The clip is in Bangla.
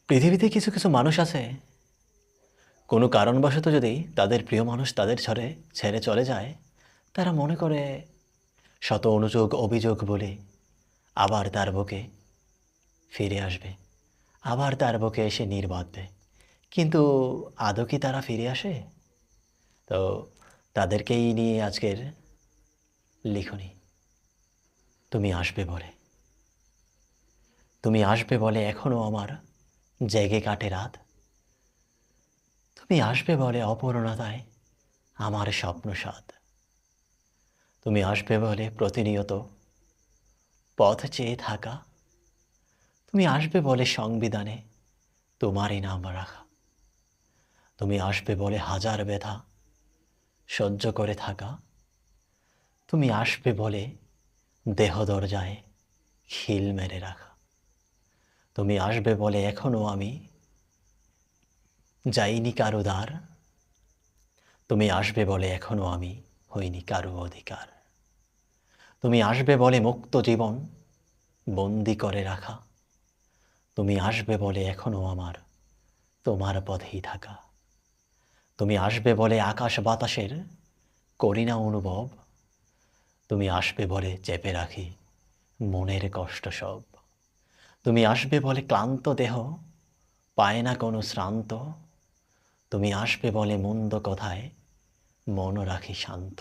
পৃথিবীতে কিছু কিছু মানুষ আছে, কোনো কারণবশত যদি তাদের প্রিয় মানুষ তাদের ছেড়ে চলে যায়, তারা মনে করে শত অনুযোগ অভিযোগ বলে আবার তার বুকে ফিরে আসবে, আবার তার বুকে এসে নীড় বাঁধবে। কিন্তু আদৌ কি তারা ফিরে আসে? তো তাদেরকেই নিয়ে আজকের লিখনি। তুমি আসবে বলে, তুমি আসবে বলে এখনো আমার জেগে কাটে রাত। তুমি আসবে বলে অপূর্ণতায় আমার স্বপ্ন সাদ। তুমি আসবে বলে প্রতিনিয়ত পথ চেয়ে থাকা। তুমি আসবে বলে সংবিধানে তোমারই নাম রাখা। তুমি আসবে বলে হাজার ব্যথা সহ্য করে থাকা। তুমি আসবে বলে দেহ দরজায় খিল মেরে রাখা। তুমি আসবে বলে এখনো আমি যাইনি কারো দ্বার। তুমি আসবে বলে এখনো আমি হইনি কারো অধিকার। তুমি আসবে বলে মুক্ত জীবন বন্দি করে রাখা। তুমি আসবে বলে এখনো আমার তোমার পথেই থাকা। তুমি আসবে বলে আকাশ বাতাসের করি না অনুভব। তুমি আসবে বলে চেপে রাখি মনের কষ্ট সব। তুমি আসবে বলে ক্লান্ত দেহ পায় না কোনো শ্রান্ত। তুমি আসবে বলে মন্দ কথায় মন রাখি শান্ত।